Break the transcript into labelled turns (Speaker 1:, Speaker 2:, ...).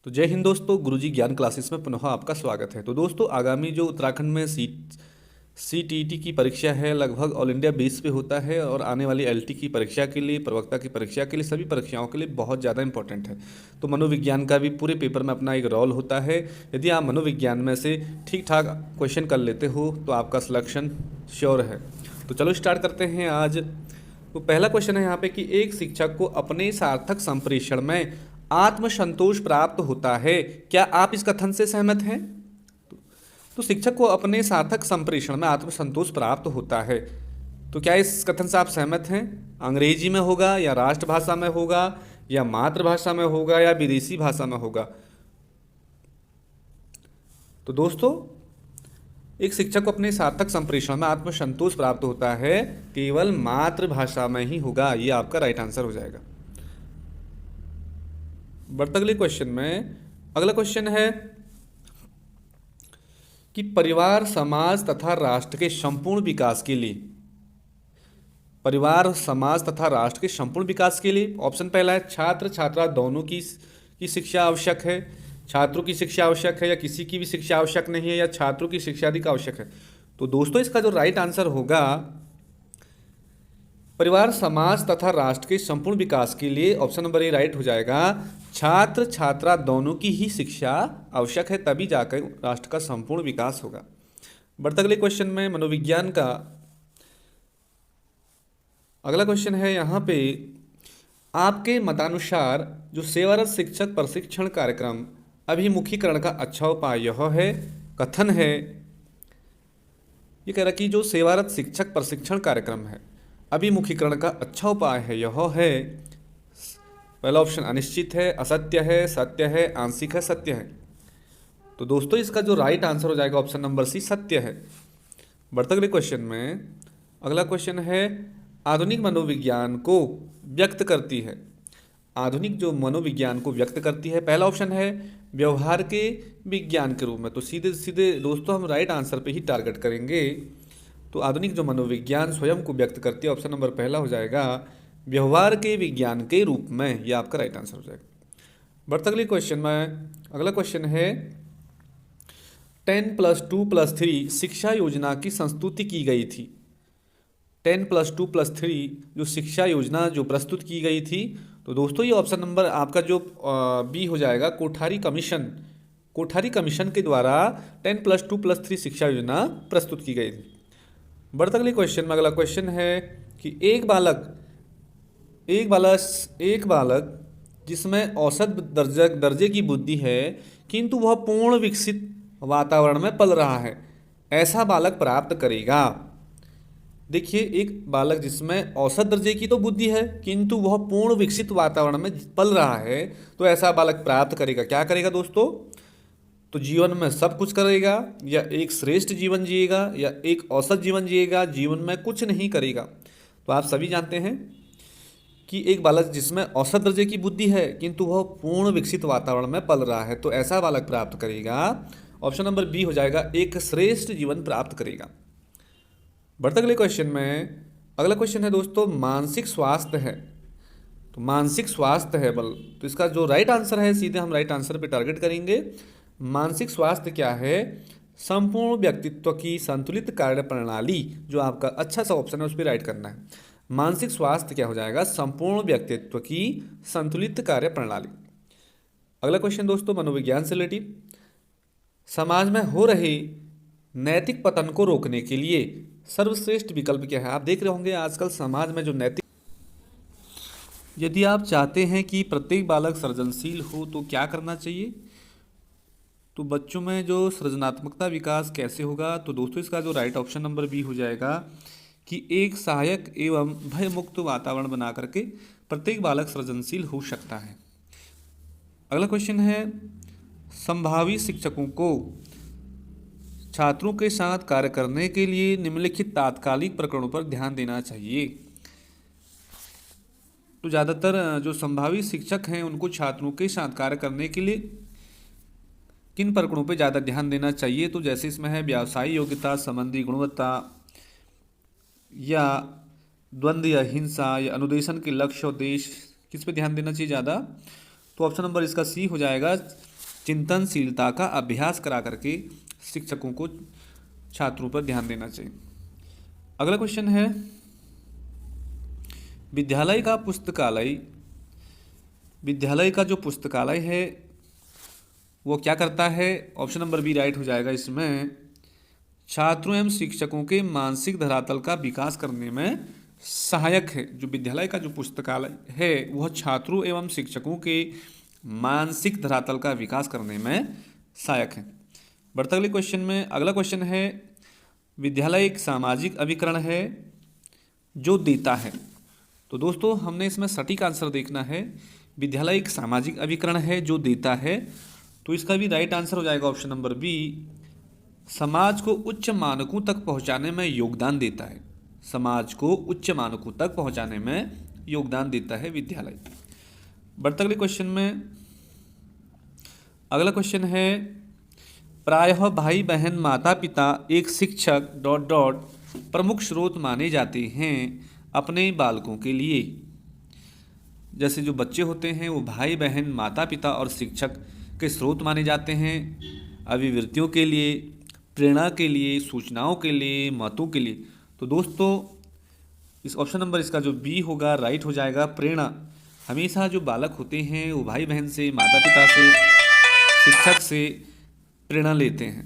Speaker 1: तो जय हिंद दोस्तों, गुरुजी ज्ञान क्लासेस में पुनः आपका स्वागत है। तो दोस्तों, आगामी जो उत्तराखंड में सीटीईटी की परीक्षा है, लगभग ऑल इंडिया बेस पे होता है और आने वाली एलटी की परीक्षा के लिए, प्रवक्ता की परीक्षा के लिए, सभी परीक्षाओं के लिए बहुत ज़्यादा इंपॉर्टेंट है। तो मनोविज्ञान का भी पूरे पेपर में अपना एक रोल होता है। यदि आप मनोविज्ञान में से ठीक ठाक क्वेश्चन कर लेते हो तो आपका सिलेक्शन श्योर है। तो चलो स्टार्ट करते हैं आज। तो पहला क्वेश्चन है यहाँ पे कि एक शिक्षक को अपने सार्थक संप्रेषण में आत्मसंतोष प्राप्त होता है, क्या आप इस कथन से सहमत हैं? तो शिक्षक को अपने सार्थक संप्रेषण में आत्मसंतोष प्राप्त होता है, तो क्या इस कथन से आप सहमत हैं? अंग्रेजी में होगा या राष्ट्रभाषा में होगा या मातृभाषा में होगा या विदेशी भाषा में होगा? तो दोस्तों, एक शिक्षक को अपने सार्थक संप्रेषण में आत्मसंतोष प्राप्त होता है केवल मातृभाषा में ही होगा। ये आपका राइट आंसर हो जाएगा। बढ़ते अगले क्वेश्चन में। अगला क्वेश्चन है कि परिवार, समाज तथा राष्ट्र के संपूर्ण विकास के लिए, परिवार, समाज तथा राष्ट्र के संपूर्ण विकास के लिए ऑप्शन पहला है छात्र छात्रा दोनों की शिक्षा आवश्यक है, छात्रों की शिक्षा आवश्यक है, या किसी की भी शिक्षा आवश्यक नहीं है, या छात्रों की शिक्षा अधिक आवश्यक है। तो दोस्तों, इसका जो राइट आंसर होगा, परिवार, समाज तथा राष्ट्र के संपूर्ण विकास के लिए ऑप्शन नंबर ए राइट हो जाएगा। छात्र छात्रा दोनों की ही शिक्षा आवश्यक है, तभी जाकर राष्ट्र का संपूर्ण विकास होगा। बढ़ते अगले क्वेश्चन में मनोविज्ञान का अगला क्वेश्चन है यहाँ पे, आपके मतानुसार जो सेवारत शिक्षक प्रशिक्षण कार्यक्रम अभिमुखीकरण का अच्छा उपाय यह है, कथन है। ये कह रहा कि जो सेवारत शिक्षक प्रशिक्षण कार्यक्रम है, अभिमुखीकरण का अच्छा उपाय है, यह है। पहला ऑप्शन अनिश्चित है, असत्य है, सत्य है, आंशिक है, सत्य है। तो दोस्तों, इसका जो राइट आंसर हो जाएगा ऑप्शन नंबर सी, सत्य है। बढ़ते अगले क्वेश्चन में। अगला क्वेश्चन है, आधुनिक मनोविज्ञान को व्यक्त करती है, आधुनिक जो मनोविज्ञान को व्यक्त करती है, पहला ऑप्शन है व्यवहार के विज्ञान के रूप में। तो सीधे सीधे दोस्तों हम राइट आंसर पे ही टारगेट करेंगे। तो आधुनिक जो मनोविज्ञान स्वयं को व्यक्त करती है, ऑप्शन नंबर पहला हो जाएगा व्यवहार के विज्ञान के रूप में। यह आपका राइट आंसर हो जाएगा। बढ़ते अगले क्वेश्चन में। अगला क्वेश्चन है, 10+2+3 शिक्षा योजना की संस्तुति की गई थी। 10+2+3 जो शिक्षा योजना जो प्रस्तुत की गई थी, तो दोस्तों ये ऑप्शन नंबर आपका जो बी हो जाएगा, कोठारी कमीशन। कोठारी कमीशन के द्वारा 10+2+3 शिक्षा योजना प्रस्तुत की गई थी। बढ़ते अगले क्वेश्चन में। अगला क्वेश्चन है कि एक बालक जिसमें औसत दर्जे की बुद्धि है किंतु वह पूर्ण विकसित वातावरण में पल रहा है, ऐसा बालक प्राप्त करेगा। देखिए, एक बालक जिसमें औसत दर्जे की तो बुद्धि है किंतु वह पूर्ण विकसित वातावरण में पल रहा है, तो ऐसा बालक प्राप्त करेगा। क्या करेगा दोस्तों? तो जीवन में सब कुछ करेगा, या एक श्रेष्ठ जीवन जिएगा, या एक औसत जीवन जिएगा, जीवन में कुछ नहीं करेगा। तो आप सभी जानते हैं कि एक बालक जिसमें औसत दर्जे की बुद्धि है किंतु वह पूर्ण विकसित वातावरण में पल रहा है, तो ऐसा बालक प्राप्त करेगा। ऑप्शन नंबर बी हो जाएगा, एक श्रेष्ठ जीवन प्राप्त करेगा। बढ़ते अगले क्वेश्चन में। अगला क्वेश्चन है दोस्तों, मानसिक स्वास्थ्य है। तो मानसिक स्वास्थ्य है बल, तो इसका जो राइट आंसर है, सीधे हम राइट आंसर पे टारगेट करेंगे। मानसिक स्वास्थ्य क्या है? संपूर्ण व्यक्तित्व की संतुलित कार्य प्रणाली। जो आपका अच्छा सा ऑप्शन है उस पर राइट करना है। मानसिक स्वास्थ्य क्या हो जाएगा? संपूर्ण व्यक्तित्व की संतुलित कार्य प्रणाली। अगला क्वेश्चन दोस्तों, मनोविज्ञान से रिलेटेड, समाज में हो रहे नैतिक पतन को रोकने के लिए सर्वश्रेष्ठ विकल्प क्या है? आप देख रहे होंगे आजकल समाज में जो नैतिक, यदि आप चाहते हैं कि प्रत्येक बालक सृजनशील हो तो क्या करना चाहिए? तो बच्चों में जो सृजनात्मकता विकास कैसे होगा? तो दोस्तों, इसका जो राइट ऑप्शन नंबर बी हो जाएगा कि एक सहायक एवं भयमुक्त वातावरण बना करके प्रत्येक बालक सृजनशील हो सकता है। अगला क्वेश्चन है, संभावी शिक्षकों को छात्रों के साथ कार्य करने के लिए निम्नलिखित तात्कालिक प्रकरणों पर ध्यान देना चाहिए। तो ज़्यादातर जो संभावी शिक्षक हैं उनको छात्रों के साथ कार्य करने के लिए किन प्रकरणों पर ज़्यादा ध्यान देना चाहिए? तो जैसे इसमें है व्यावसायिक योग्यता संबंधी गुणवत्ता, या द्वंद्व या हिंसा, या अनुदेशन के लक्ष्य और उद्देश्य, किस पे ध्यान देना चाहिए ज़्यादा? तो ऑप्शन नंबर इसका सी हो जाएगा, चिंतनशीलता का अभ्यास करा करके शिक्षकों को छात्रों पर ध्यान देना चाहिए। अगला क्वेश्चन है, विद्यालय का पुस्तकालय, विद्यालय का जो पुस्तकालय है वो क्या करता है? ऑप्शन नंबर बी राइट हो जाएगा इसमें। छात्रों एवं शिक्षकों के मानसिक धरातल का विकास करने में सहायक है। जो विद्यालय का जो पुस्तकालय है वह छात्रों एवं शिक्षकों के मानसिक धरातल का विकास करने में सहायक है। बढ़ते अगले क्वेश्चन में, अगला क्वेश्चन है, विद्यालय एक सामाजिक अभिकरण है जो देता है। तो दोस्तों हमने इसमें सटीक आंसर देखना है। विद्यालय एक सामाजिक अभिकरण है जो देता है, तो इसका भी राइट आंसर हो जाएगा ऑप्शन नंबर बी, समाज को उच्च मानकों तक पहुंचाने में योगदान देता है। समाज को उच्च मानकों तक पहुंचाने में योगदान देता है विद्यालय। बढ़ते अगले क्वेश्चन में, अगला क्वेश्चन है, प्रायः भाई बहन माता पिता एक शिक्षक डॉट डॉट प्रमुख स्रोत माने जाते हैं अपने बालकों के लिए। जैसे जो बच्चे होते हैं वो भाई बहन माता पिता और शिक्षक के स्रोत माने जाते हैं अभिवृत्तियों के लिए, प्रेरणा के लिए, सूचनाओं के लिए, मतों के लिए। तो दोस्तों इस ऑप्शन नंबर इसका जो बी होगा राइट हो जाएगा। प्रेरणा, हमेशा जो बालक होते हैं वो भाई बहन से, माता पिता से, शिक्षक से प्रेरणा लेते हैं।